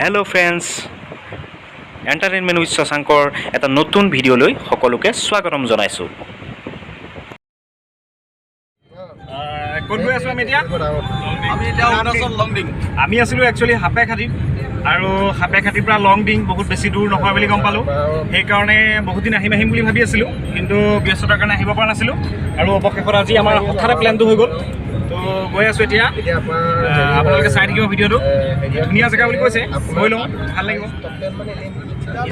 Hello' friends, entertainment with শশাংকৰ এটা নতুন ভিডিঅ'লৈ সকলোকে স্বাগতম জনাইছোঁ। ক'ত গৈ আছোঁ আমি এতিয়া? আমি আছিলোঁ একচুৱেলি সাপেখাতিত, আৰু সাপেখাতিৰ পৰা লংডিং বহুত বেছি দূৰ নহয় বুলি গম পালোঁ। সেইকাৰণে বহুত দিন আহিম বুলি ভাবি আছিলোঁ, কিন্তু ব্যস্ততাৰ কাৰণে আহিব পৰা নাছিলোঁ। আৰু অৱশেষত আজি আমাৰ হঠাতে প্লেনটো হৈ গ'ল। তো গৈ আছোঁ এতিয়া। আপোনালোকে চাই থাকিব ভিডিঅ'টো। ধুনীয়া জেগা বুলি কৈছে, গৈ লওঁ, ভাল লাগিব।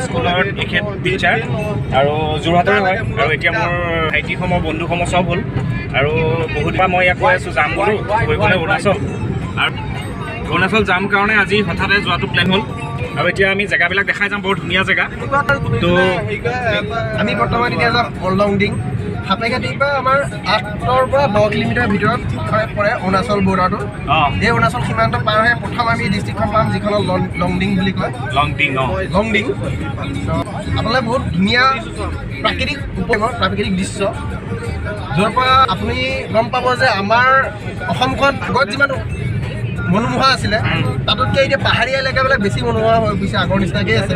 স্কুলৰ এখেত টিচাৰ আৰু যোৰহাটৰে হয়, আৰু এতিয়া মোৰ ভাইটিসমূহ বন্ধুসমূহ চব হ'ল। আৰু বহুতবাৰ মই ইয়াক কৈ আছোঁ যাম বোলো কৰিবলৈ অৰুণাচল, আৰু অৰুণাচল যাম কাৰণে আজি হঠাতে যোৱাটো প্লেন হ'ল। আৰু এতিয়া আমি জেগাবিলাক দেখাই যাম, বৰ ধুনীয়া জেগা। তো আমি বৰ্তমান এতিয়া যাম লংডিং। সাপেখাতিৰ পৰা আমাৰ 8 পৰা 10 কিলোমিটাৰ ভিতৰত পৰে অৰুণাচল বৰ্ডাৰটো। এই অৰুণাচল সীমান্ত পাৰ হৈ প্ৰথম আমি ডিষ্ট্ৰিক্টখন পাম, যিখনক লংডিং বুলি কয়। লংডিং আপোনালোকে বহুত ধুনীয়া প্ৰাকৃতিক দৃশ্য, য'ৰ পৰা আপুনি গম পাব যে আমাৰ অসমখন আগত যিমান মনোমোহা আছিলে, তাতোতকৈ এতিয়া পাহাৰীয়া এলেকাবিলাক বেছি মনোমোহা হৈ গৈছে, আগৰ নিচিনাকৈ আছে।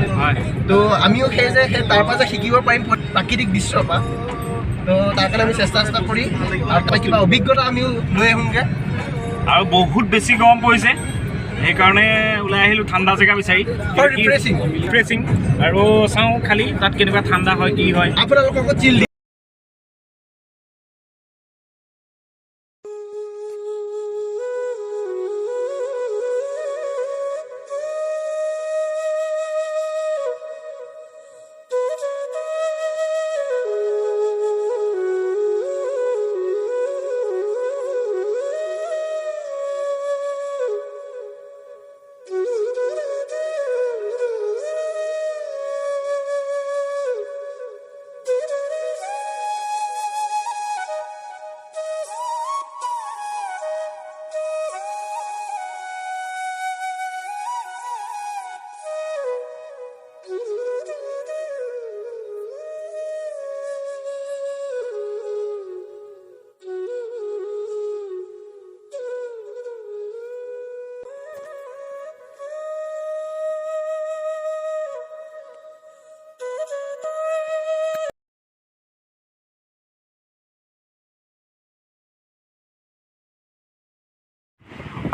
তো আমিও সেই তাৰ পৰা যে শিকিব পাৰিম প্ৰাকৃতিক দৃশ্যৰ পৰা, তো তাৰ কাৰণে আমি চেষ্টা কৰি আৰু তাৰ কিবা অভিজ্ঞতা আমিও লৈ আহোঁগৈ। আৰু বহুত বেছি গৰম পৰিছে, সেইকাৰণে ওলাই আহিলোঁ ঠাণ্ডা জেগা বিচাৰি, ৰিফ্ৰেছিং। আৰু চাওঁ খালি তাত কেনেকুৱা ঠাণ্ডা হয়, কি হয়। আপোনালোকক চিল দি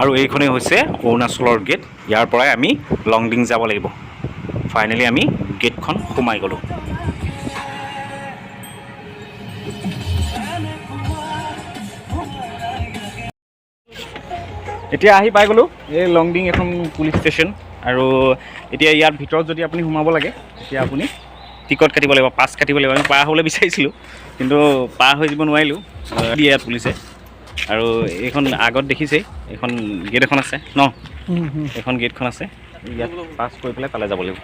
আৰু এইখনেই হৈছে অৰুণাচলৰ গেট। ইয়াৰ পৰাই আমি লংডিং যাব লাগিব। ফাইনেলি আমি গেটখন সোমাই গ'লোঁ। এতিয়া আহি পাই গ'লোঁ এই লংডিং এখন পুলিচ ষ্টেচন। আৰু এতিয়া ইয়াৰ ভিতৰত যদি আপুনি সোমাব লাগে, তেতিয়া আপুনি টিকট কাটিব লাগিব, পাছ কাটিব লাগিব। আমি পাৰ হ'বলৈ বিচাৰিছিলোঁ, কিন্তু পাৰ হৈ যাব নোৱাৰিলোঁ, ইয়াত পুলিচে। আৰু এইখন আগত দেখিছেই, এইখন গেট এখন আছে ন, এইখন গেটখন আছে। ইয়াত পাছ কৰি পেলাই তালৈ যাব লাগিব।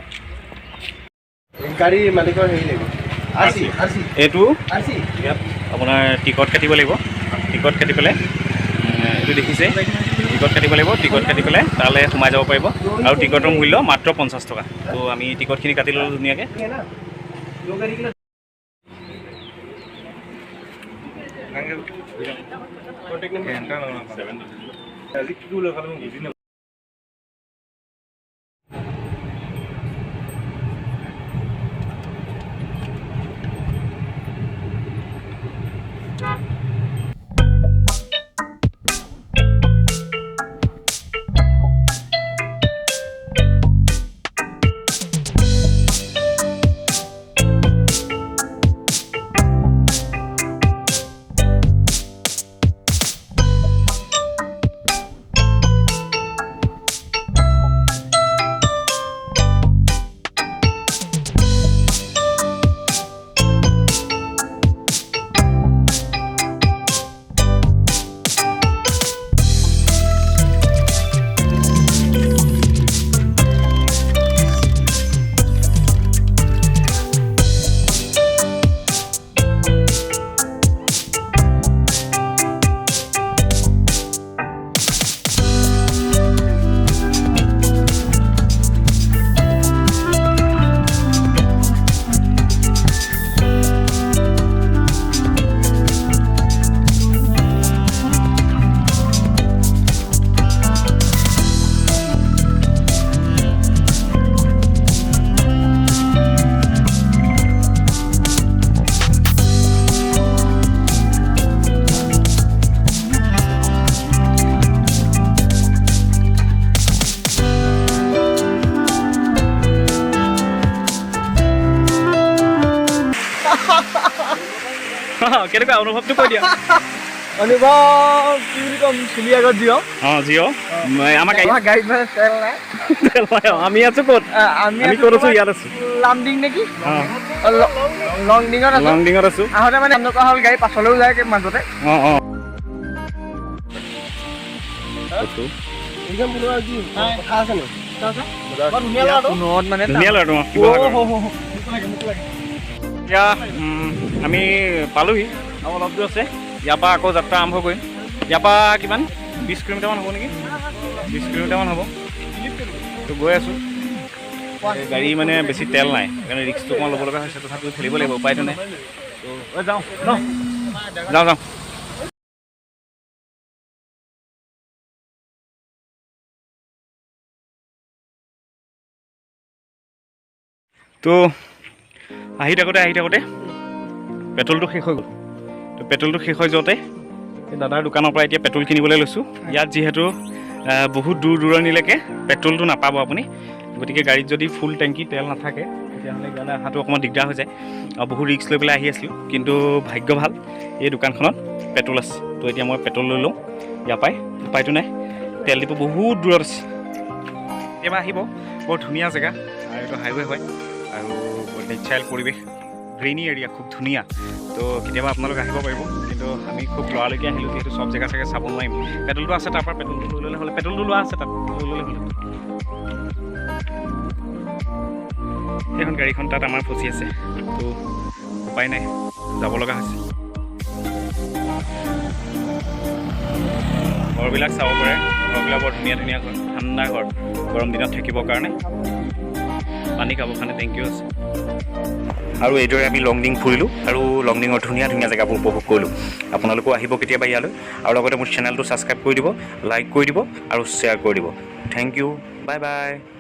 গাড়ীৰ মালিকৰ হেৰি লাগিব, এইটো ইয়াত আপোনাৰ টিকট কাটিব লাগিব। টিকট কাটি পেলাই এইটো দেখিছে, টিকট কাটিব লাগিব। টিকট কাটি পেলাই তালৈ সোমাই যাব পাৰিব। আৰু টিকটৰ মূল্য মাত্ৰ 50 টকা। তো আমি টিকটখিনি কাটি ল'লোঁ ধুনীয়াকৈ। কেনেকুৱা অনুভৱটো কৈ দিয়া অনুভৱ কি বুলি ক'ম চুলি আগত জিঅ' অঁ জিঅ' আমাৰ গাড়ীত মানে তেল নাই আমি আছো ক'ত আমি ক'ত আছো ইয়াত আছো লামডিং নেকি অঁ লংডিঙত আছো লংডিঙত আছো আহোঁতে মানে এনেকুৱা হ'ল গাড়ী পাছলৈও যায় মাজতে অঁ অঁ এইখন বোলো আৰু কি কথা আছে নি ধুনীয়া ল'ৰাটো মানে ধুনীয়া ল'ৰাটো অঁ এতিয়া আমি পালোহি আৰু অলপ দূৰ আছে ইয়াৰ পৰা আকৌ যাত্ৰা আৰম্ভ কৰিম ইয়াৰ পৰা কিমান 20 কিলোমিটাৰমান হ'ব নেকি 20 কিলোমিটাৰমান হ'ব তো গৈ আছোঁ গাড়ী মানে বেছি তেল নাই সেইকাৰণে ৰিক্সটো অকণমান ল'ব লগা হৈছে তথাপিও খেলিব লাগিব উপায়টো নাই তো যাওঁ ন যাওঁ যাওঁ তো আহি থাকোঁতে পেট্ৰলটো শেষ হৈ গ'ল তো পেট্ৰলটো শেষ হৈ যাওঁতে এই দাদাৰ দোকানৰ পৰা এতিয়া পেট্ৰল কিনিবলৈ লৈছোঁ ইয়াত যিহেতু বহুত দূৰ দূৰণিলৈকে পেট্ৰলটো নাপাব আপুনি গতিকে গাড়ীত যদি ফুল টেংকি তেল নাথাকে তেতিয়াহ'লে ইয়ালৈ অহাটো অকণমান দিগদাৰ হৈ যায় আৰু বহুত ৰিক্স লৈ পেলাই আহি আছিলোঁ কিন্তু ভাগ্য ভাল এই দোকানখনত পেট্ৰল আছে তো এতিয়া মই পেট্ৰল লৈ লওঁ ইয়াৰ পৰাই উপায়টো নাই তেল ডিপু বহুত দূৰত আছে কেতিয়াবা আহিব বৰ ধুনীয়া জেগা আৰু এইটো হাইৱে হয় আৰু নেচাৰেল পৰিৱেশ গ্ৰীনি এৰিয়া খুব ধুনীয়া তো কেতিয়াবা আপোনালোক আহিব পাৰিব কিন্তু আমি খুব লৰালৈকে আহিলোঁ যিহেতু চব জেগা চাগে চাব নোৱাৰিম পেট্ৰলটো আছে তাৰ পৰা পেট্ৰলটো লৈ ল'লে হ'লে পেট্ৰলটো লোৱা আছে তাত লৈ ল'লে হ'লে সেইখন গাড়ীখন তাত আমাৰ ফচি আছে তো উপায় নাই যাব লগা হৈছে ঘৰবিলাক চাব পাৰে ঘৰবিলাক বৰ ধুনীয়া ধুনীয়া ঘৰ ঠাণ্ডা ঘৰ গৰম দিনত থাকিবৰ কাৰণে পানী খাবৰ কাৰণে টেংকিও আছে আৰু এইদৰে আমি লংডিং ফুৰিলোঁ আৰু লংডিঙৰ ধুনীয়া ধুনীয়া জেগাবোৰ উপভোগ কৰিলোঁ আপোনালোকেও আহিব কেতিয়াবা ইয়ালৈ আৰু লগতে মোৰ চেনেলটো ছাবস্ক্ৰাইব কৰি দিব লাইক কৰি দিব আৰু শ্বেয়াৰ কৰি দিব থেংক ইউ বাই বাই